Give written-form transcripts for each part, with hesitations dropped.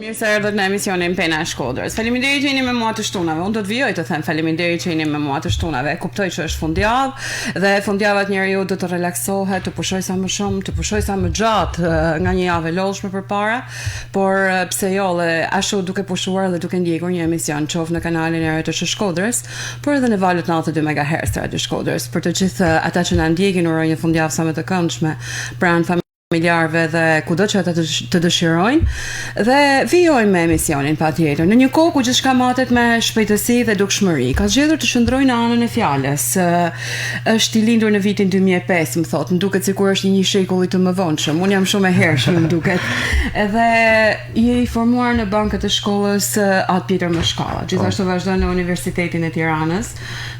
Mirë se erdhët në emisionin Pena e Shkodrës. Faleminderit që jeni me mua të shtunave. Unë do të vijoj të them faleminderit që jeni me mua të shtunave. Kuptoj që është fundjavë dhe fundjavat njeriu do të relaksohet, të pushoj sa më shumë, të pushoj sa më gjatë nga një javë e lodhshme përpara, por pse jo, ashtu duke pushuar dhe duke ndjekur një emision qoftë në kanalin e Radio Shkodrës, por edhe në valët 92 MHz të Radio Shkodrës. Për të gjithë ata që na ndjekin, uroj një fundjavë sa më të këndshme pranë familjarëve dhe kudo që ata të dëshirojnë dhe vijojmë me emisionin patjetër. Në një kohë ku gjithçka matet me shpejtësi dhe dukshmëri, ka zgjedhur të shndrojë në anën e fjalës. Është i lindur në vitin 2005, më thotë, më duket sikur është një shekulli të mëvonshëm. Unë jam shumë e hershëm, më duket. Edhe je i formuar në bankët e shkollës Atë Pjetër Mëshkalla. Gjithashtu vazhdon në Universitetin e Tiranës,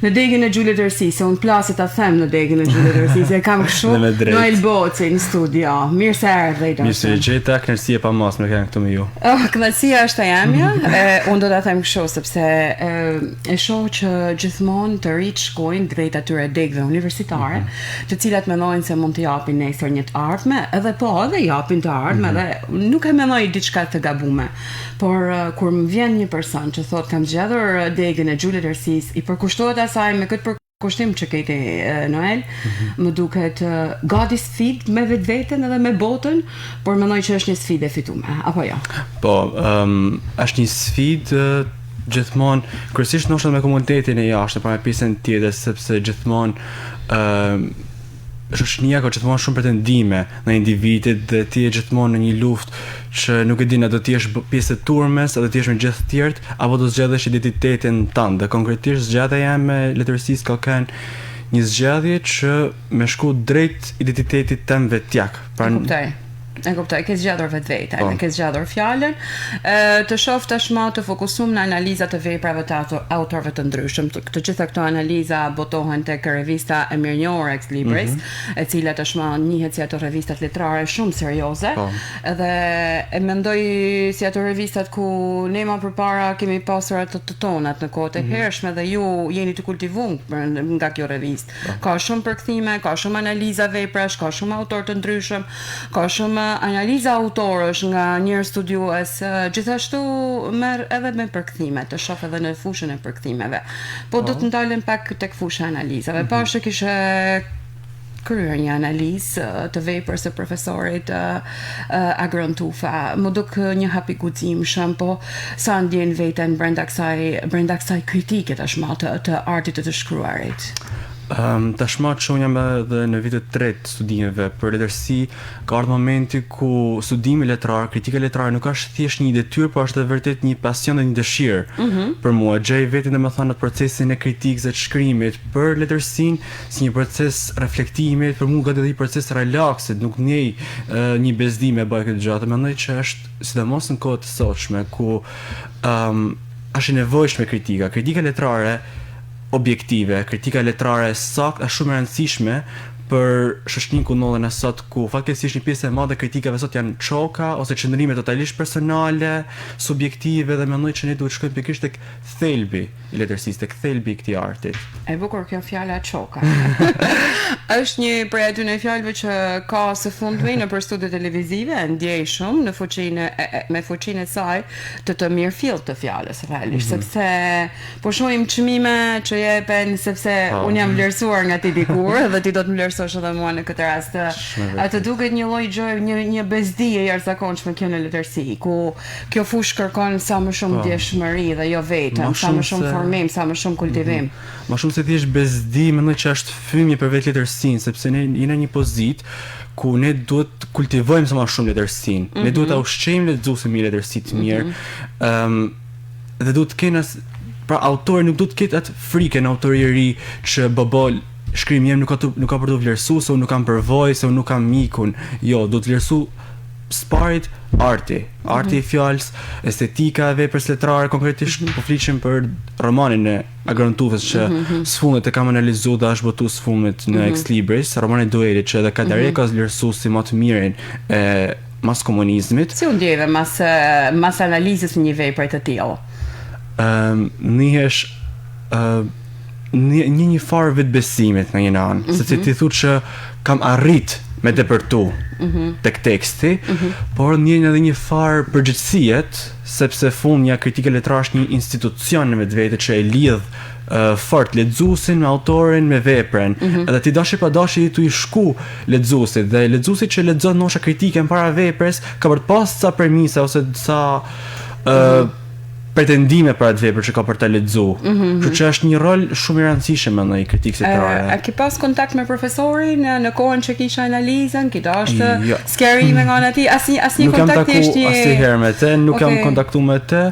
në degën e GjulitËrsisë. Unë plasi ta them në degën e GjulitËrsisë. Kam kështu Noel Boci në studio. Mirë se erdhe. Mirë se gjeta, kënaqësi e pamas me kanë këtu me ju. Kënaqësia është e jamja. Unë do ta them kështu sepse e shoh që gjithmonë të rinjt shkojnë drejt atyre degëve universitare, të cilat mendojnë se mund të japin nesër një të ardhme, edhe japin të ardhme dhe nuk e mendoj diçka të gabuar. Por kur më vjen një person që thotë kam zgjedhur degën e GjulitËrsisë, i përkushtohet asaj me këtë kushtim që keti Noel, më duket gati sfidë me vetveten edhe me botën, por mendoj që është një sfidë e fituar, apo jo? Po, është një sfidë gjithmonë, kryesisht ndoshta me komunitetin e jashtë, para pjesën tjetër, sepse gjithmonë shoqënia ka gjithmonë shumë pretendime në individit dhe ti je gjithmonë në një luftë që nuk e di, do të jesh pjesë e turmes, a do të jesh me gjithë të tjerët, apo do të zgjedhësh identitetin tënd. Dhe konkretisht zgjedhja jam me letërsisë ka qenë një zgjedhje që më shku drejt identitetit tëm vetjak. E kuptoj, ke zgjatur vetveten, ke zgjatur fjalën, të shoh tashmë të fokusuar në analizat e veprave të autorëve të ndryshëm. Të gjitha këto analiza botohen tek revista e mirënjohur Ex Libris, e cila tashmë njihet si ato revistat letrare shumë serioze. Dhe e mendoj si ato revistat ku ne më përpara kemi pasur ato të tonat në kohët e hershme dhe ju jeni të kultivuar nga kjo revistë. Ka shumë përkthime, ka shumë analiza veprash, ka shumë autorë të ndryshëm, ka shumë analiza autorësh nga njerëz studiues, gjithashtu merr edhe me përkthime, të shoh edhe në fushën e përkthimeve. Po do të ndalem pak tek fusha e analizave. Pashë kishe kryer një analizë të veprës së profesorit Agron Tufa. Më duk një hap i guximshëm, po sa ndjen veten brenda kësaj kritike tashmë të artit të shkruarit. Tashmë që unë jam edhe në vitet 3 studimeve për letërsi, ka ardhur momenti ku studimi letrar, kritika letrare nuk është thjesht një detyrë, por është vërtet një pasion dhe një dëshirë për mua. Gjej veten domethënë në procesin e kritikës dhe të shkrimit për letërsinë si një proces reflektimi, për mua gati një proces relaksit, nuk njej një bezdim e bëj këtë gjatë. Mendoj që është sidomos në kohët e sotshme ku është e nevojshme kritika letrare objektive, kritika letrare saktë është shumë e rëndësishme për shoqërinë ku ndodhen sot, ku fatkeqësisht një pjesë e madhe kritikave sot janë çoka ose qëndrime totalisht personale, subjektive dhe mendoj që ne duhet shkojmë pikërisht tek thelbi i letërsisë, tek thelbi i këtij arti. E bukur kjo fjala çoka. Është një prej atyre fjalëve që ka së fundmi nëpër studio televizive, ndjej shumë në me fuqinë e saj të mirëfillt të fjalës realisht, sepse po shohim çmime që jepen sepse unë jam vlerësuar nga ti dikur dhe ti do të më vlerësosh edhe mua në këtë rast. Atë duket një lloj gjoje, një bezdi e jashtëzakonshme kjo në letërsi, ku kjo fushë kërkon sa më shumë ndjeshmëri dhe jo vetëm, sa më shumë formim, sa më shumë kultivim. Më shumë se thjesht bezdi, mendoj që është fëmijë për vetë letërsinë, sepse ne jemi në një pozitë ku ne duhet të kultivojmë sa më shumë letërsinë. Ne duhet ta ushqejmë lexuesin me letërsi të mirë. Dhe duhet të kenë pra autori nuk duhet të ketë atë frikën autorieri që bobol shkrimi nuk ka për të vlerësuar, se unë nuk kam përvojë, se unë nuk kam mikun. Jo, do të vlerësu sparit arti i fjalës, estetika e veprës letrare, konkretisht po flisim për romanin e Agron Tufës që sfundet e kam analizuar dhe është botuar sfundet në Ex Libris, romani i duelit që edhe Kadare ka vlerësuar si më të mirin e mas komunizmit. Si u ndjeve mas analizës një vepre të tillë? Nihesh një farë vetë besimit në një anë, sepse ti thu që kam arrit me depërtu tek teksti, por njën edhe një farë përgjithësijet, sepse fundja kritike letrare është një institucion në vetvete që e lidh fort lexuesin me autorin me veprën. Edhe ti dashi pa dashi tu i shku lexuesit dhe lexuesi që lexon nosha kritike para veprës ka për të pas ca premisa ose ca pretendime për atë vepër që ka për ta lexuar. Kështu që është një rol shumë i rëndësishëm mendoj i kritikës letrare. A ke pas kontakt me profesorin në kohën që kisha analizën, ki dashtë skerime nga ana ti, asnjë kontakt thjesht Nuk kam taku asnjëherë me të, nuk jam kontaktuar me të,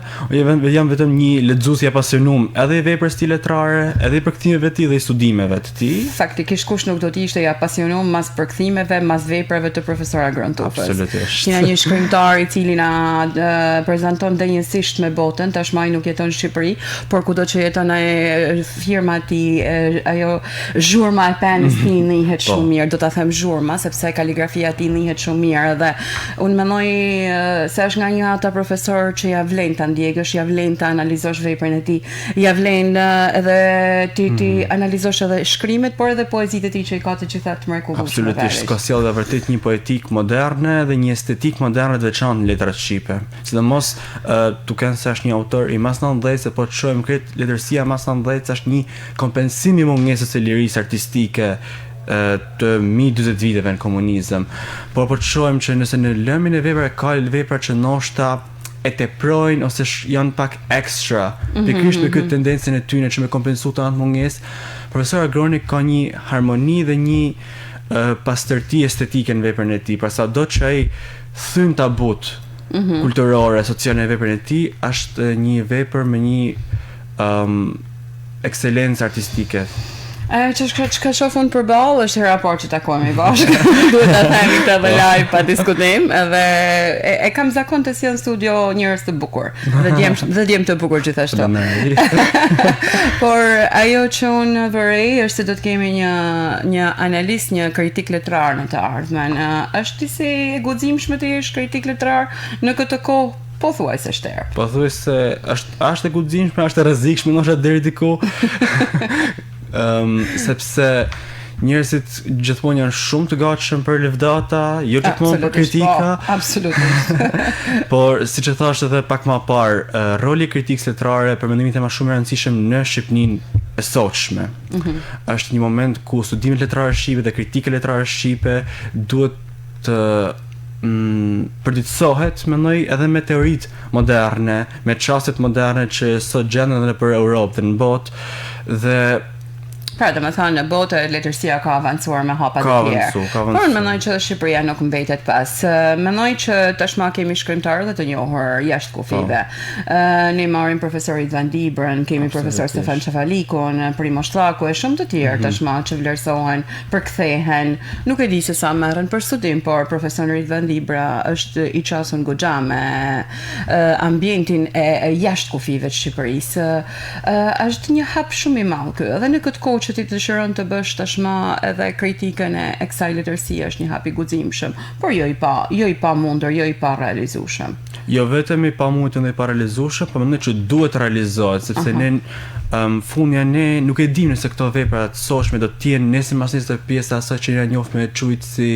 jam vetëm një lexues i apasionuar edhe i veprës ti letrare, edhe i përkthimeve të tij dhe i studimeve të tij. Faktikisht kush nuk do të ishte i apasionuar mas përkthimeve, mas veprave të profesor Agrantufës. Absolutisht. Një shkrimtar i cili na prezanton denjësisht me botën, tashmë ai nuk jeton në Shqipëri, por kudo që jeton ai firma ti ajo zhurma e penës ti njihet shumë mirë, do ta them zhurma sepse kaligrafia ti njihet shumë mirë dhe unë mendoj se është nga një ata profesor që ja vlen ta ndjekësh, ja vlen ta analizosh veprën e tij, ja vlen edhe ti analizosh edhe shkrimet, por edhe poezitë e tij që i ka të gjitha të mrekullueshme. Absolutisht, ka sjellë vërtet një poetik moderne dhe një estetik moderne të veçantë në letrat shqipe. Sidomos duke se është një autor i mas 90, se po të shohim kretë letërsia mas 90 është një kompensim i mungesës së lirisë artistike të 40 viteve në komunizëm. Por po të shohim që nëse në lëmin e veprave ka vepra që ndoshta e teprojnë ose janë pak extra, pikërisht me këtë tendencën e tyre që me kompensu të anë mungesë, profesor Agroni ka një harmoni dhe një pastërti estetike në veprën e tij, pra sado që ai thyn tabut kulturore, sociale në veprën e tij, është një vepër me një ekselencë artistike. Çka shoh unë përballë është hera parë që takohemi bashkë. Duhet ta themi këtë edhe live pa diskutim, edhe e kam zakon të sjell në studio njerëz të bukur. Dhe djem të bukur gjithashtu. Por ajo që unë vërej është se do të kemi një analist, një kritik letrar në të ardhmen. Është disi e guximshme të jesh kritik letrar në këtë kohë? Po thuaj se shterë. Po thuaj se është e guximshme, është e rrezikshme ndoshta deri diku. Sepse njerëzit gjithmonë janë shumë të gatshëm për lëvdata, jo gjithmonë për kritika. Absolutisht. Por siç e thash edhe pak më parë, roli i kritikës letrare për mendimin tim është shumë i rëndësishëm në Shqipërinë e sotshme. Është një moment ku studimet letrare shqipe dhe kritika letrare shqipe duhet të përditësohet, mendoj, edhe me teoritë moderne, me çastet moderne që sot gjenden edhe për Europë dhe në botë, dhe pra, dhe me thënë, në botë letërsia ka avancuar me hapa të tjerë. Por mendoj që Shqipëria nuk mbetet pas. Mendoj që tashmë kemi shkrimtarë dhe të njohur jashtë kufive. Ne marrim profesor Idvan Dibrën, kemi profesor Stefan Çefalikun, Primosh Llaku e shumë të tjerë tashmë që vlerësohen, përkthehen. Nuk e di se sa merren për studim, por profesor Idvan Dibra është i çasur goxha me ambientin e jashtë kufive të Shqipërisë. Është një hap shumë i madh ky. Edhe në këtë kohë që ti dëshiron të bësh tashmë edhe kritikën e kësaj letërsie është një hap i guximshëm, por jo i pamundur, jo i pa realizueshëm. Jo vetëm i pamundur dhe i pa realizueshëm, por mendoj që duhet realizohet, sepse ne fundja ne nuk e dimë nëse këto vepra të sotshme do të jenë nesër mas nesër pjesë e asaj që ne njohim me quajt si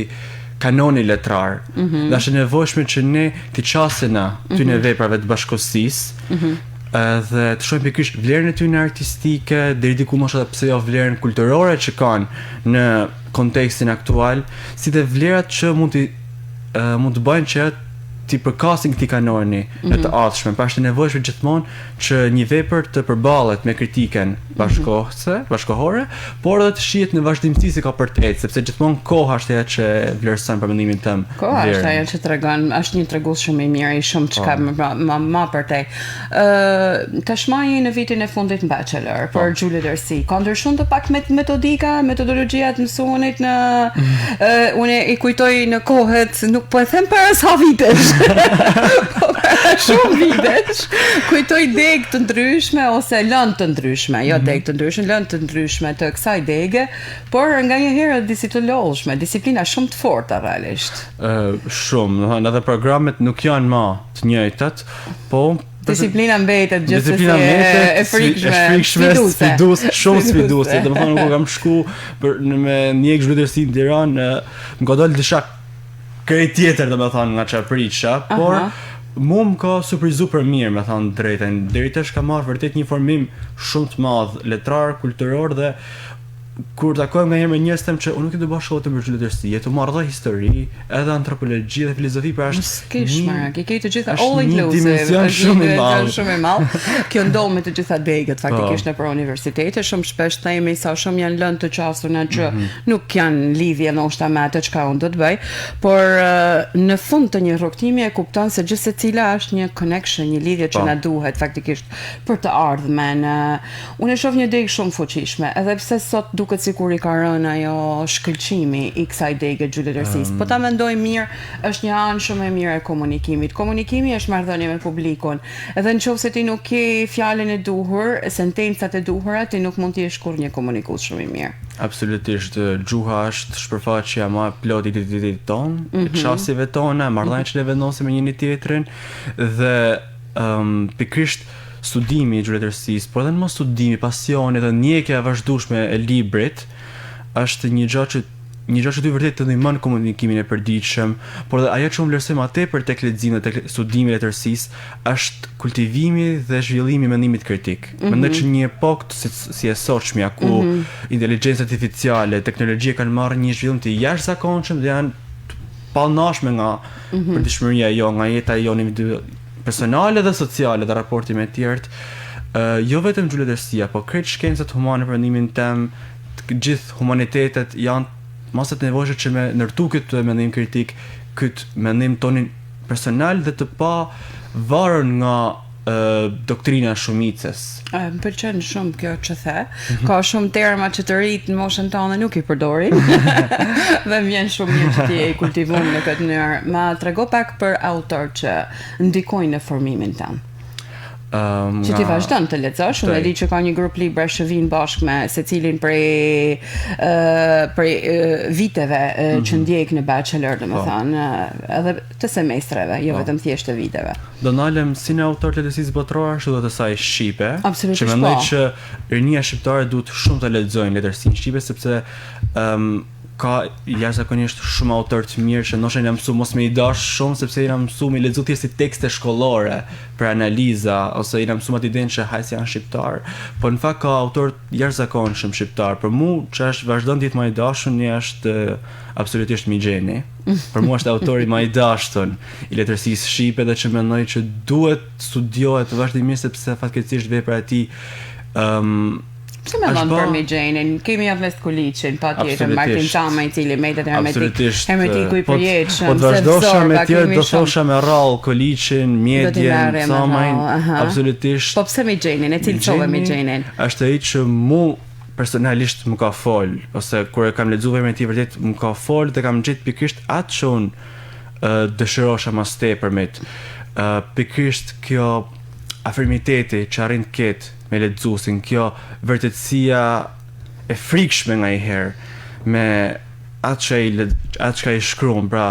kanoni letrar. Dhe është e nevojshme që ne të çasena këtyre veprave të bashkëkohësisë, dhe të shohim pikërisht vlerën e tyre artistike, deri diku ndoshta pse jo vlerën kulturore që kanë në kontekstin aktual, si dhe vlerat që mund të bëjnë që ti përkasin këtij kanoni në të ardhshme. Pra është e nevojshme gjithmonë që një vepër të përballet me kritiken bashkëkohore, por edhe të shihet në vazhdimsi si ka për të ecë, sepse gjithmonë koha është ajo që vlerëson për mendimin tim. Koha është ajo që tregon, është një tregues shumë i mirë, i shumë çka më për te. Tashmë në vitin e fundit në bachelor për gjulletërsi, ka ndryshuar të pak metodologjia të mësuenit në unë i kujtoj në kohët, nuk po e them para sa vitesh. Shumë vitesh, kujtoj degë të ndryshme ose lëndë të ndryshme, jo degë të ndryshme, lëndë të ndryshme të kësaj dege, por nga një herë disi të lodhshme, disiplina shumë të forta realisht. Shumë, edhe programet nuk janë më të njëjtat, po Disiplina mbetet gjithsesi Disiplina mbetet e frikshme, sfiduese, shumë sfiduese. Domethënë kur kam shku me mjek zhvillimtari në Tiranë, më ka dalë disha krejt tjetër domethënë nga çfarë prisha, por mu më ka surprizu për mirë, me thënë drejtën. Deri tash ka marrë vërtet një formim shumë të madh letrar, kulturor dhe kur takohem nga herë me njerëz them që unë nuk e do bëj shkollë të zhvillimtari, të marr edhe histori, edhe antropologji dhe filozofi, pra është ke të gjitha all inclusive. Dimension shumë i madh. Kjo ndodh me të gjitha degët faktikisht nëpër universitete, shumë shpesh themi sa shumë janë lënë të qasuna që nuk janë lidhje ndoshta me atë çka unë do të bëj, por në fund të një rrugtimi e kupton se gjithë secila është një connection, një lidhje që na duhet faktikisht për të ardhmen. Unë e shoh një degë shumë fuqishme, edhe pse sot duket sikur i ka rënë ajo shkëlqimi i kësaj degë zhvillimtarisë. Po ta mendoj mirë, është një anë shumë e mirë e komunikimit. Komunikimi është marrëdhënie me publikun. Edhe nëse ti nuk ke fjalën e duhur, sentencat e duhura, ti nuk mund të jesh kurrë një komunikues shumë i mirë. Absolutisht, gjuha është shpërfaqja më e plotë i identitetit ton, çastive tona, marrëdhëniet që ne vendosim me njëri tjetrin dhe pikërisht studimi i zhvillimtarisë, por edhe në mos studimi, pasioni dhe ndjekja e vazhdueshme e librit është një gjë që ty vërtet të ndihmon komunikimin e përditshëm, por dhe ajo që unë vlerësoj më tepër tek leximi dhe tek studimi i letërsisë është kultivimi dhe zhvillimi i mendimit kritik. Mendoj që një epokë si e sotshmja ku inteligjenca artificiale, teknologjia kanë marrë një zhvillim të jashtëzakonshëm dhe janë pallnashme nga përditshmëria nga jeta jone personale dhe sociale dhe raporti me tjerët, jo vetëm zhvillimtarësia, po krejt shkencat humane për mendimin tem, të gjithë humanitetet janë masat nevojshme që me ndërtu këtë mendim kritik, këtë mendim tonin personal dhe të pa varur nga doktrina shumicës. Më pëlqen shumë kjo që the. Ka shumë terma që të rit në moshën tonë nuk i përdorin. Dhe vjen shumë mirë që ti e kultivon në këtë mënyrë. Ma trego pak për autor që ndikojnë në formimin tënd. Që ti vazhdon të lexosh, unë e di që ka një grup libra që vijnë bashkë me secilin prej viteve që ndjek në bachelor, domethënë, edhe të semestreve, jo vetëm thjesht të viteve. Do nalem si në autor të letërsisë botërore ashtu dhe të saj shqipe. Absolutisht, që mendoj që rinia shqiptare duhet shumë të lexojnë letërsinë shqipe sepse ka jashtëzakonisht shumë autor të mirë që ndoshta na mësu mos me i dash shumë sepse na mësu me lexu thjesht si tekste shkollore për analiza ose na mësu atë idenë që hajs janë shqiptar, po në fakt ka autor jashtëzakonshëm shqiptar. Për mua që është vazhdon të jetë më i dashur është absolutisht Migjeni. Për mua është autori më i dashur i letërsisë shqipe dhe që mendoj që duhet studiohet vazhdimisht sepse fatkeqësisht vepra e tij Pse me lënë për Migjenin? Kemi Avest Kuliçin, patjetër, Martin Çama i cili metet hermetiku i përjetshëm. Po të vazhdosha me tjerë, do thosha me rrallë Kuliçin, Mjedjen, Çamajin, absolutisht. Po pse Migjenin? E cilësove Migjenin? Është ai që mu personalisht më ka fol, ose kur e kam lexuar me ti vërtet më ka fol dhe kam gjetë pikërisht atë që unë dëshirosha mas tepërmit. Pikërisht kjo afirmiteti që arrin të ketë me lexuesin, kjo vërtetësia e frikshme ngaherë me atë që ai shkruan, pra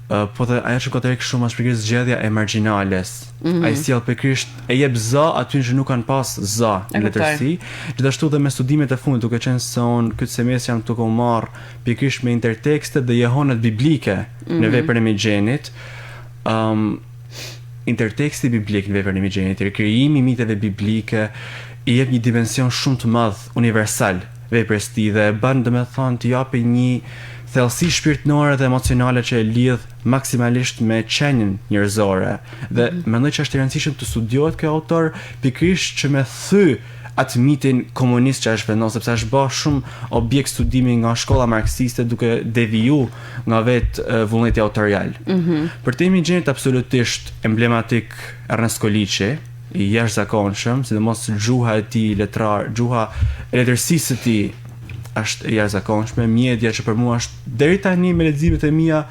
po dhe ajo që ka të rekë shumë është pikërisht zgjedhja e marginales. Ai sjell pikërisht e jep za aty që nuk kanë pas za në letërsi. Gjithashtu dhe me studimet e fundit, duke qenë se unë këtë semestër jam duke u marr pikërisht me intertekstet dhe jehonet biblike në veprën e Migjenit. Interteksti biblik në veprën e Migjenit, rikrijimi i miteve biblike i jep një dimension shumë të madh universal veprës tij dhe e bën domethënë të japë një thellësi shpirtërore dhe emocionale që e lidh maksimalisht me qenien njerëzore. Dhe mendoj që është e rëndësishme të studiohet ky autor pikërisht që me thy atë mitin komunist që është vendosur, sepse është bërë shumë objekt studimi nga shkolla marksiste duke deviju nga vetë vullneti autorial. Për temi Migjenit absolutisht emblematik Ernest Koliçi, i jashtëzakonshëm, sidomos gjuha e tij letrar, gjuha e letërsisë së tij është e jashtëzakonshme, Mjedja që për mua është deri tani me leximet e mia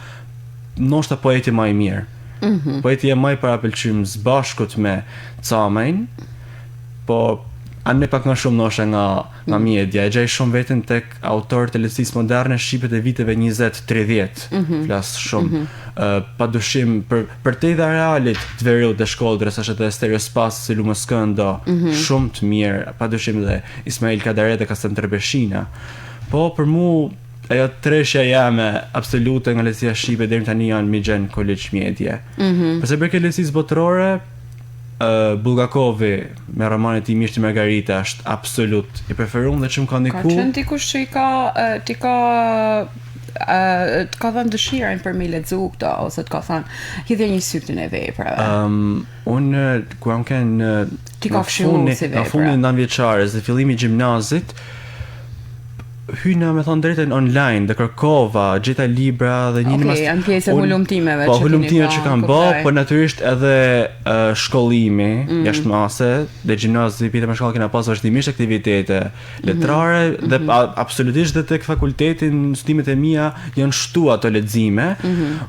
ndoshta poeti më i mirë. Poeti më i parapëlqyer së bashkut me Çamajin, po anë pak më shumë noshe nga media. E gjej shumë veten tek autorët e lehtësisë moderne shqipe të viteve 20-30. Flas shumë. Padyshim për te dhe realit të Veriut dhe Shkodrës është edhe Stereospas si Lumës Këndo, shumë të mirë, padyshim dhe Ismail Kadare dhe Kasem Tërbeshina. Po për mu ajo treshja jame absolute nga lehtësia shqipe deri tani janë Migjen College Media. Përse për lehtësisë botërore, Bulgakovi me romanin e tij Mishti Margarita është absolut i preferuar dhe çm ka ndiku. Ka qenë dikush që ti ka të ka thënë dëshirën për me lexu këto ose të ka thënë hidhje një syptin e veprave. Unë kur am kanë ti ka fshirë si vepra. Në fundin e 9-vjeçares dhe fillimi i gjimnazit, hyna me thonë drejtën online dhe kërkova, gjeta libra dhe një janë pjesë e hulumtimeve që hulumtimet që kam bë, po natyrisht edhe shkollimi jashtëmase dhe gjimnazi pjete me shkollë kena pas vazhdimisht aktivitete letrare dhe absolutisht dhe tek fakultetin studimet e mia janë shtu ato lexime.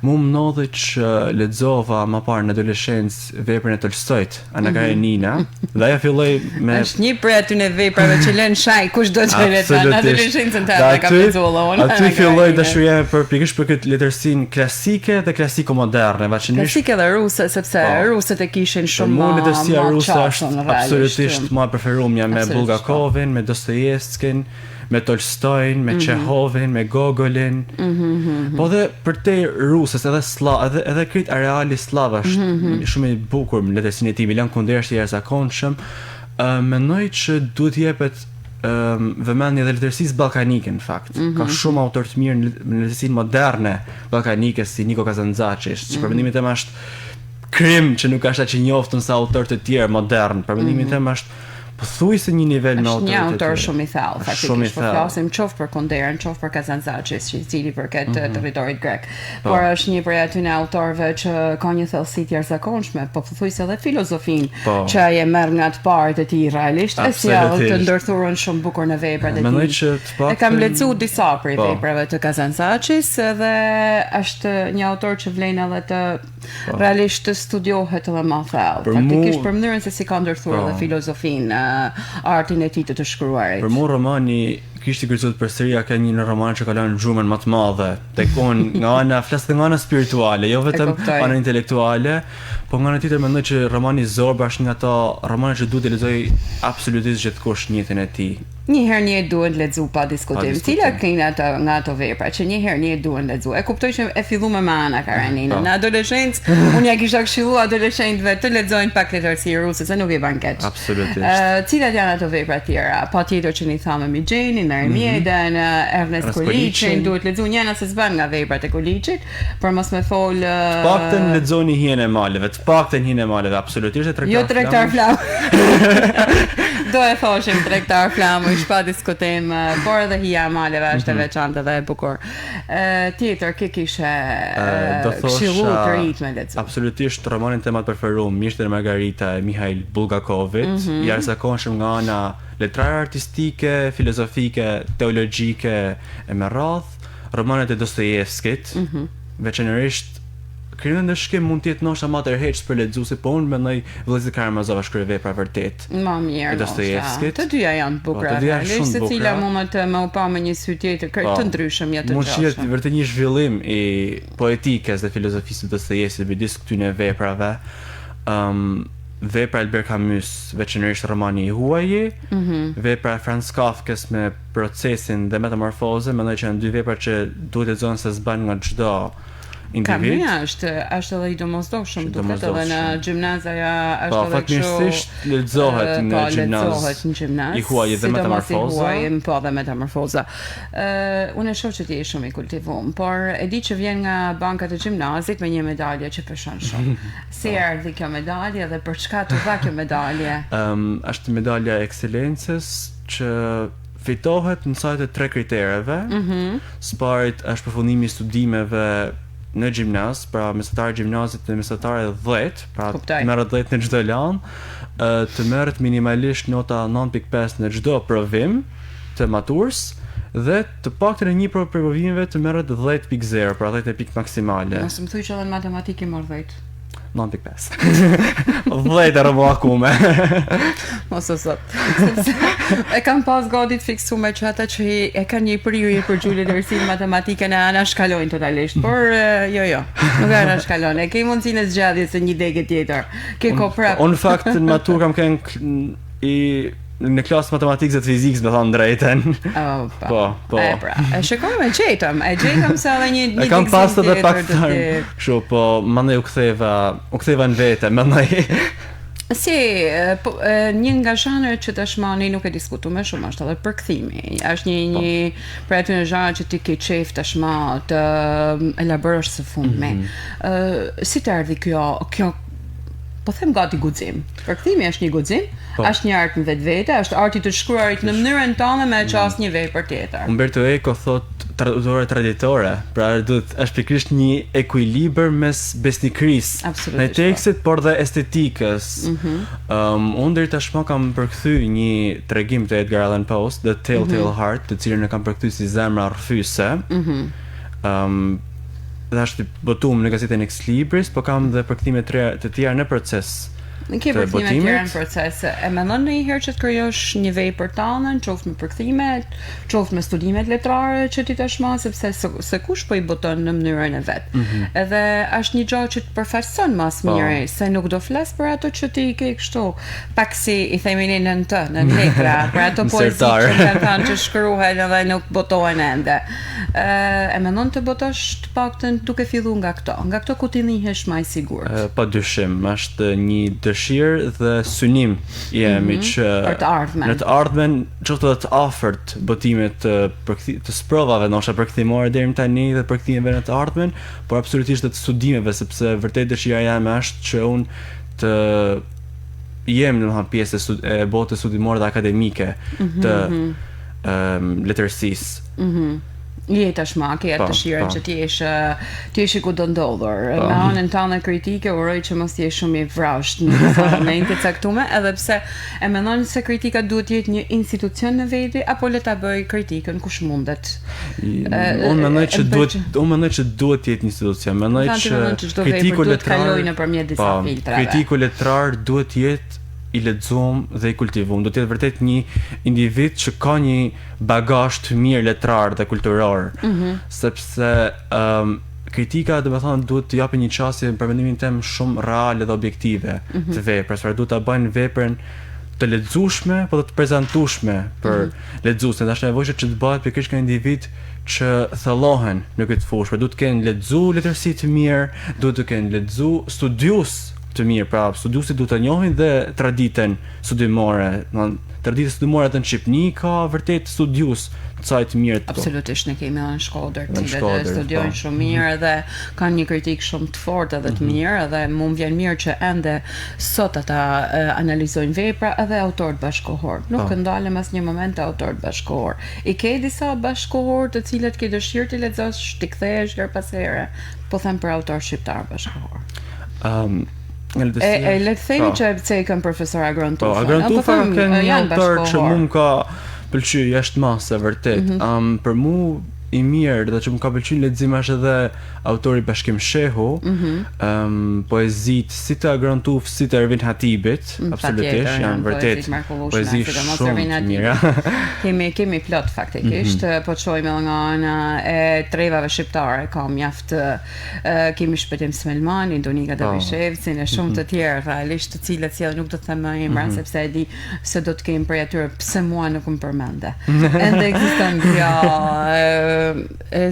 Mu më ndodhi që lexova më parë në adoleshencë veprën e Tolstojt, Ana Karenina, dhe ajo filloi me është një prej atyre veprave që lën shaj kushdo që lexon në adoleshencë. Aty filloi dashuria për pikërisht për këtë letërsinë klasike dhe klasiko-moderne, klasike dhe ruse, sepse ruset e kishin shumë më letërsia ruse është absolutisht më e preferuar me Bulgakovin, me Dostojevskin, me Tolstojin, me Çehovin, me Gogolin. Po dhe për te rusës edhe krit areali slav është shumë i bukur në letërsinë e tij, Milan Kundera është i jashtëzakonshëm. Mendoj që duhet jepet vëmendje dhe letërsisë ballkanike në fakt. Ka shumë autor të mirë në letërsinë moderne ballkanike si Niko Kazanxhaçi, që për mendimin tim është krim që nuk është aq i njoftën sa autor të tjerë modern. Për mendimin tim është pothuajse një nivel me autor. Është një autor shumë i thellë, faktikisht. Po flasim qoftë për Konderën, qoftë për Kazanxhaçin, i cili përket territorit grek. Por është një prej atyre autorëve që ka një thellësi të jashtëzakonshme, po pothuajse edhe filozofinë që ai e merr nga të parët e tij realisht, e sjell të ndërthurën shumë bukur në veprat e tij. Mendoj që e kam lexuar disa prej veprave të Kazanxhaçis dhe është një autor që vlen edhe të realisht të studiohet edhe më thellë. Faktikisht për mënyrën se si ka ndërthurë edhe filozofinë, artin e tij të shkruarit. Për mua romani kishte kërcyer përsëria ka një roman që ka lënë gjumën më të madhe tek unë nga ana flas nga ana spirituale, jo vetëm ana intelektuale, po nga ana tjetër mendoj që romani Zorba është nga ato romane që duhet të lexoj absolutisht gjithkush në jetën e tij. Një herë një duhet lexu pa diskutim. Cilat kanë nga ato vepra që një herë një duhet lexu. E kuptoj që e filluam me Ana Kareninën. Në adoleshencë unë ja kisha këshilluar adoleshentëve të lexojnë pak letërsi ruse, se nuk i ban keq. Absolutisht. Cilat janë ato vepra tjera? Patjetër që ni thamë Migjenin, Ermieden, Ernest Kuliçin, duhet lexuar njëna se s'ban nga veprat e Kuliçit, por mos më fol të paktën lexoni Hijen e Maleve, të paktën Hijen e Maleve, absolutisht e tregtar. Jo tregtar flam. Do e thoshim tregtar flam, pa diskutim, por edhe Hija e Maleve është e veçantë dhe e bukur. Tjetër kë kishe këshilluar të rit me lexim. Absolutisht romanin temat preferuar, Mishti e Margarita e Mikhail Bulgakovit, i jashtëzakonshëm nga ana letrare artistike, filozofike, teologjike e me radh, romanet e Dostojevskit, veçanërisht Krimin ndërshkim mund të jetë ndoshta më tërheqës për lexuesi, po unë mendoj Vëllezër Karamazov shkroi vepra vërtet. Më mirë. Dostojevskit. Të dyja janë të bukura. Realisht secila mund të më u pa me një sy tjetër të ndryshëm ja të gjashtë. Mund të jetë vërtet një zhvillim i poetikës dhe filozofisë të Dostojevskit midis këtyre veprave. Vepra Albert Camus, veçanërisht romani I Huaji, vepra Franz Kafkës me Procesin dhe Metamorfoze, mendoj që janë dy vepra që duhet të lexohen se s'ban nga çdo individ. Është edhe I domosdoshëm, duket edhe në gjimnazaja është edhe kështu. Fatmirësisht lexohet në gjimnaz. I Huaji dhe Metamorfoza. Po dhe Metamorfoza. Unë e shoh që ti je shumë I kultivuar, por e di që vjen nga bankat e gjimnazit me një medalje që peshon shumë. Si erdhi kjo medalje dhe për çka të dha kjo medalje? Është medalja e ekselencës që fitohet në sajt e 3 kritereve. Sparit është përfundimi I studimeve në gjimnaz, pra mesatar gjimnazit dhe mesatar 10, pra merret 10 në çdo lan, të merret minimalisht nota 9.5 në çdo provim të maturës dhe të paktën në një provë provimeve të merret 10.0, pra 10 pikë maksimale. Mos më thuaj që edhe në matematikë mor 10. 9.5. 10 rëbo akume. Mos o sot. Sepse e kam pas gati të fiksuar që ata që e kanë një prirje për Gjule Dersin matematikën e anashkalojnë totalisht, por jo, nuk e anashkalon. E ke mundësinë e zgjadhjes së një dege tjetër. Ke ko prap. Unë fakt në matur kam në klasë matematikës dhe fizikës me thonë drejten. Po. E pra, e shikojmë, e gjetëm se edhe një e kam pas edhe pak tërë. Kështu, po mandej u ktheva në vete, mandej. Si, një nga zhanret që tashmani nuk e diskutuar më shumë është edhe përkthimi. Është një për aty në zhanre që ti ke qef tashmë të elaborosh së fundmi. Si të erdhi kjo po them gati guxim. Përkthimi është një guxim, është një art në vetvete, është arti të shkruarit në mënyrën tonë me çast një vepër tjetër. Umberto Eco thot traduktore traditore, pra është pikërisht një ekuilibër mes besnikërisë në tekstit por dhe estetikës. Unë deri tashmë kam përkthy një tregim të Edgar Allan Poe, The Telltale Heart, të cilën e kam përkthy si Zemra rrëfyese. Dhe është botuar në gazetën Ex Libris, po kam dhe përkthime të tjera në proces. Në ke përkthime të tjera në proces. E mendon ndonjëherë që të krijosh një vepër tënde, qoftë me përkthimet, qoftë me studimet letrare që ti tashmë, sepse se kush po i boton në mënyrën e vet. Edhe është një gjë që të përfaqëson më së miri, se nuk do flas për ato që ti ke kështu, pak si i themi ne në letra, për ato poezi që kanë thënë që shkruhen edhe nuk botohen ende. E mendon të botosh të paktën duke filluar nga këto ku ti ndihesh më i sigurt. Padyshim, është një dëshirë dhe synim jemi që në të ardhmen qoftë të afërt botimet të sprovave ndoshta përkthimore deri më tani dhe përkthimeve në të ardhmen, por absolutisht të studimeve, sepse vërtet dëshira jame është që unë të jem domethënë pjesë e botës studimore dhe akademike të letërsisë. Je tashmë ke atë dëshirën që ti jesh ku do ndodhur. Me anën tënde kritike uroj që mos jesh shumë i vrasht në momente të caktuara, edhe pse e mendon se kritika duhet të jetë një institucion në veti apo le ta bëj kritikën kush mundet. Unë mendoj që duhet të jetë një institucion. Mendoj që kritiku letrar nëpërmjet disa filtrave. Kritiku letrar duhet të jetë i lexuar dhe i kultivuar. Do të jetë vërtet një individ që ka një bagazh të mirë letrar dhe kulturor. Sepse kritika, domethënë, duhet të japë një çështje për mendimin tim shumë reale dhe objektive të veprës, pra duhet ta bëjnë veprën të lexueshme, po të prezantueshme për lexuesin. Është nevojshëm që të bëhet pikërisht nga individ që thellohen në këtë fushë, pra duhet të kenë lexuar letërsi të mirë, duhet të kenë lexuar studius të mirë, pra studiusit duhet të njohin dhe traditën studimore. Traditën studimore në Shqipëni ka vërtet studius të saj të mirë të. Absolutisht, ne kemi në Shkodër, që studiojnë shumë mirë dhe kanë një kritik shumë të fortë edhe të mirë, dhe më vjen mirë që ende sot ata analizojnë vepra edhe autorët bashkëkohor. Nuk ndalen as një moment autorët bashkëkohor. I ke disa bashkëkohor të cilët ke dëshirë të lexosh, të kthehesh her pas here, po them për autor shqiptar bashkëkohor. Le të themi që pse i kanë profesor Agron Tufa. Agron Tufa kanë një autor që më ka pëlqyer jashtë masë vërtet. Për mua i mirë dhe që më ka pëlqyer leximi është edhe autori Bashkim Shehu, poezit si të Agron Tuf, si të Ervin Hatibit, absolutisht janë vërtet poezi shumë të mira. Kemi plot faktikisht, po të shojmë nga ana e trevave shqiptare, ka mjaft, kemi Shpëtim Smelmani, Donika Davishevcin e shumë të tjerë realisht, të cilët sjell nuk do të them emra sepse e di se do të kemi për atyre pse mua nuk më përmende. Ende ekziston kjo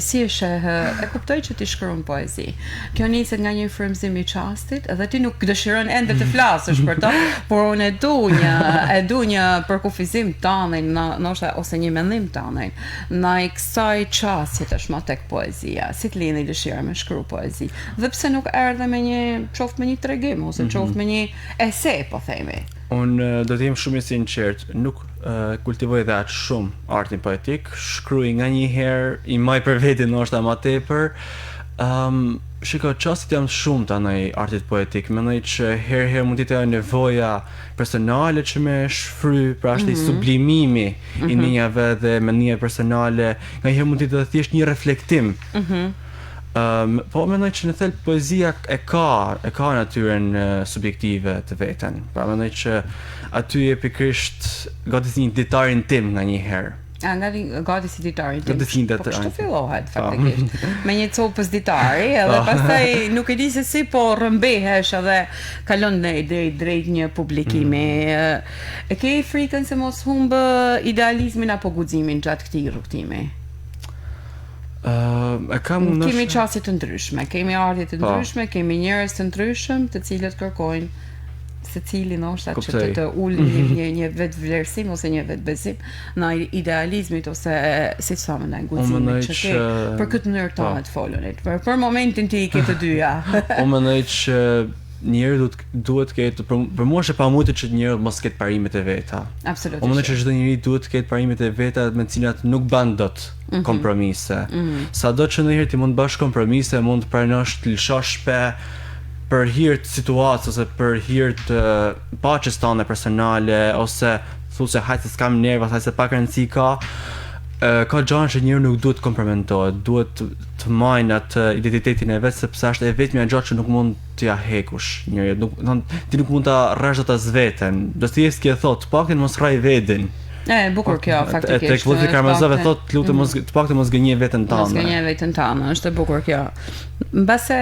si e kuptoj që ti shkruan poezi. Kjo niset nga një frymëzim i çastit, edhe ti nuk dëshiron ende të flasësh për to, por unë e du një përkufizim tënd, ndoshta ose një mendim tënd, ndaj kësaj çasti tashmë tek poezia. Si të lini dëshira me shkruaj poezi? Dhe pse nuk erdhe me një tregim ose qoftë me një ese, po themi. Unë do të jem shumë i sinqert, nuk kultivoj dhe atë shumë artin poetik, shkruaj nga një herë, i maj për veti ndoshta më tepër. Shiko, çastit janë shumë të ndaj artit poetik. Mendoj që herë mund të jetë nevoja personale që më shfry, pra është i sublimimi i ndjenjave dhe mendjeve personale. Nga herë mund të jetë thjesht një reflektim. Po mendoj që në thelb poezia e ka natyrën subjektive të veten. Pra mendoj që aty e pikërisht gati si një ditarin tim nga një herë. Nga gati si ditari tim. Gati si Po kështu fillohet faktikisht. Me një copës ditari, edhe pastaj nuk e di se si, po rrëmbehesh edhe kalon drejt një publikimi. E ke frikën se mos humbë idealizmin apo guximin gjatë këtij rrugtimi? Kemi qasje të ndryshme, kemi ardhje të ndryshme, kemi njerëz të ndryshëm të cilët kërkojnë secili ndoshta që të ulë një vetë vlerësim ose një vetë besim në idealizmit ose si thonë në guzimit që ke për këtë mënyrë tonë të folunit. Për momentin ti i ke të dyja. Unë mendoj që njeriu duhet të ketë për mua është e pamundë që njeriu mos ketë parimet e veta. Absolutisht. Unë mendoj që çdo njeri duhet të ketë parimet e veta me të cilat nuk bën dot kompromise. Sado që ndonjëherë ti mund të bësh kompromise, mund të pranosh të lëshosh shpe për hir të situatës ose për hir të paqes tënde personale ose thosë hajtë s'kam nerva, hajtë se pak rëndësi ka gjëra që njeriu nuk duhet të kompromentohet, duhet të majnë atë identitetin e vet sepse është e vetmja gjë që nuk mund t'ja hekush njeriu. Ti nuk mund ta rresh dot as veten. Dostojevski e thotë, të paktën mos rraj veten. Bukur kjo faktikisht. Tek Vojtich Karamazov thotë, lutem mos të paktën mos gënje veten tënde. Mos gënje veten tënde, është e bukur kjo. Mbase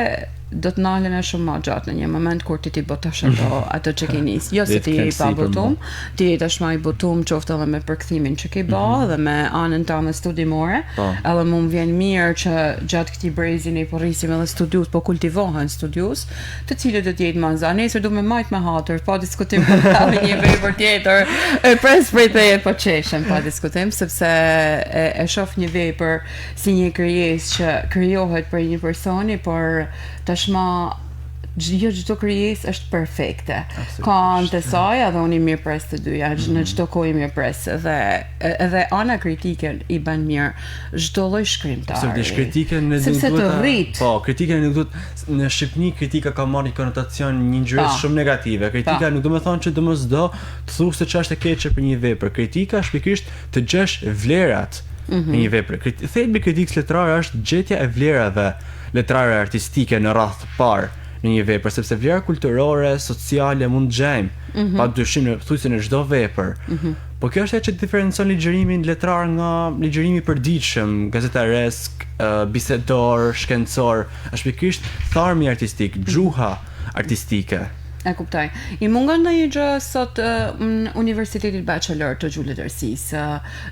do të nalen e shumë më gjatë në një moment kur ti botash ato që ke nis. Jo se ti i pa botum, ti je tashmë i botum qoftë edhe me përkthimin që ke bë dhe me anën tënde studimore. Edhe më vjen mirë që gjatë këtij brezini po rrisim edhe studios, po kultivohen studios, të cilët do të jetë manza. Nesër do më majt me hatër, pa diskutim për një vepër tjetër. E pres prej teje po çeshem pa diskutim sepse e shoh një vepër si një krijesë që krijohet për një personi, por tashma çdo krijesë është perfekte. Ka anë të saj edhe unë i mirëpres të dyja, në çdo kohë i mirëpres dhe edhe ana kritike i bën mirë çdo lloj shkrimtari. Sepse kritikën ne duhet kritikën nuk duhet në Shqipëri kritika ka marrë një konotacion një ngjyrë shumë negative. Kritika nuk do të thonë që domosdo të thuash se ç'është e keqe për një vepër. Kritika është pikërisht të gjesh vlerat në një vepër. Thelbi i kritikës letrare është gjetja e vlerave letrare artistike në radhë të parë në një vepër, sepse vlera kulturore, sociale mund të gjejmë pa dyshim në thuajse në çdo vepër. Po kjo është ajo që diferencon ligjërimin letrar nga ligjërimi i përditshëm, gazetaresk, bisedor, shkencor, është pikërisht tharmi artistik, gjuha artistike. E kuptoj. I mungon ndonjë gjë sot në Universitetin Bachelor të Gjule Dërsisë.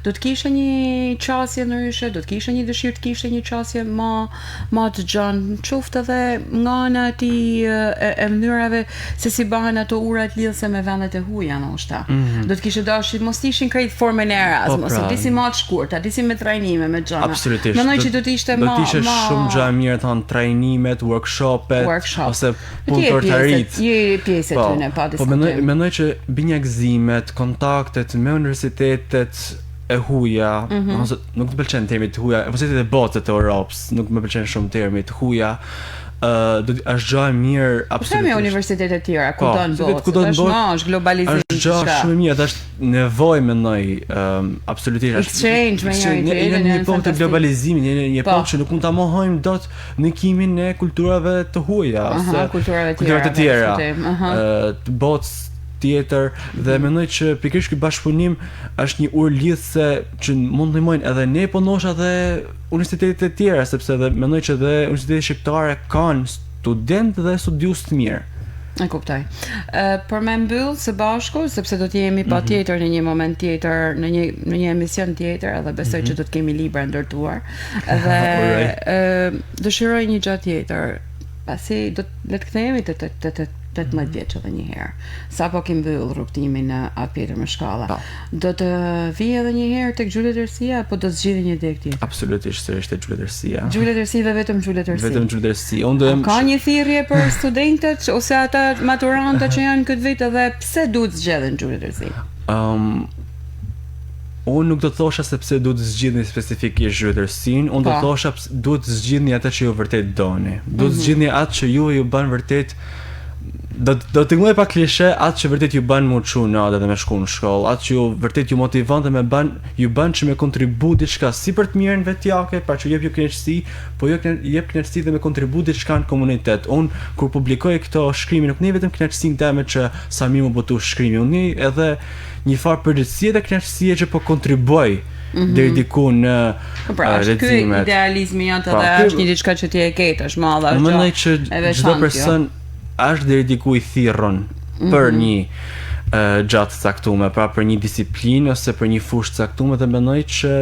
Do të kishe një qasje ndryshe, do të kishe një dëshirë të kishe një qasje më të gjatë, qoftë edhe nga ana e mënyrave se si bëhen ato urat lidhse me vendet e huaja ndoshta. Do të kishe dashur mos ishin krejt formën e Erasmus, disi më të shkurtë, disi me trajnime me gjëra. Absolutisht. Mendoj që do të ishte më shumë gjë e mirë thon trajnimet, workshopet ose punëtortarit. Pjesë të tyre pa diskutim. Po mendoj që binjakzimet, kontaktet me universitetet e huaja, nuk të pëlqen termi të huaja, universitetet e botës të Europës, nuk më pëlqen shumë termi të huaja. Është gjë e mirë absolutisht. Me universitete të tjera, kudo në botë, është globalizim. Është gjë shumë e mirë, është nevojë mendoj absolutisht. Exchange me njëri tjetrin. Në një epokë të globalizimit, në një epokë që nuk mund ta mohojmë dot ndëkimin e kulturave të huaja ose kulturave të tjera. Të botës tjetër dhe mendoj që pikërisht ky bashkëpunim është një urë lidhse që mund të ndihmojnë edhe ne po ndoshta edhe universitetet e tjera sepse edhe mendoj që edhe universitetet shqiptare kanë studentë dhe studiues të mirë. E kuptoj. Për me mbyll së bashku, sepse do të jemi patjetër në një moment tjetër, në një emision tjetër, edhe besoj që do të kemi libra ndërtuar. Dhe dëshiroj një gjë tjetër. Pasi do le të kthehemi te 18 vjeç edhe një herë. Sapo ke mbyll rrugtimin në atë Pjetër Mëshkalla. Do të vijë edhe një herë tek Gjule Dërsia apo do të zgjidhni një deg tjetër? Absolutisht, sërish tek Gjule Dërsia. Gjule Dërsia dhe vetëm Gjule Dërsia. Vetëm Gjule Dërsia. Ka një thirrje për studentët ose ata maturantët që janë këtë vit edhe pse duhet zgjedhin Gjule Dërsia? Unë nuk do të thosha sepse duhet të zgjidhni specifikisht Gjule Dërsin, unë do të thosha duhet të zgjidhni atë që ju vërtet doni. Duhet të zgjidhni atë që ju bën vërtet do të ngulej pa klishe atë që vërtet ju bën më çu natë dhe me shku në shkollë, atë që ju vërtet ju motivon dhe ju bën që me kontribu diçka si për të mirën vetjake, pra që jep ju kënaqësi, po jep kënaqësi dhe me kontribu diçka në komunitet. Unë kur publikoj këto shkrimi nuk ne vetëm kënaqësinë time që sa mirë më botu shkrimi, unë edhe një farë përgjegjësie dhe kënaqësie që po kontribuoj deri diku në ky idealizmi jote edhe është një diçka që ti e ke tash më Allah. Unë mendoj që çdo person është deri diku i thirrën për një gjatë caktuar, pra për një disiplinë ose për një fushë caktuar, dhe mendoj që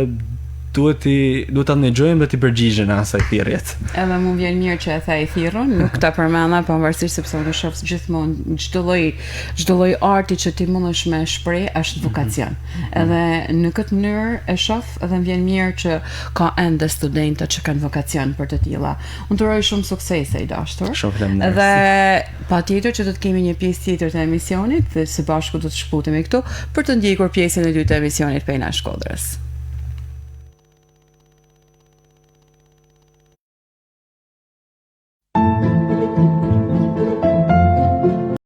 duhet ta ndëgjojmë dhe t'i përgjigjen asaj thirrjet. Edhe mu vjen mirë që e tha i thirrën, nuk ta përmenda pavarësisht sepse unë shoh gjithmonë çdo lloj arti që ti mundesh me shpreh është vokacion. Edhe në këtë mënyrë e shoh dhe më vjen mirë që ka ende studentë që kanë vokacion për të tilla. Unë të uroj shumë suksese i dashur. Shumë faleminderit. Dhe patjetër që do të kemi një pjesë tjetër të emisionit dhe së bashku do të shkputemi këtu për të ndjekur pjesën e dytë të emisionit Pena e Shkodrës.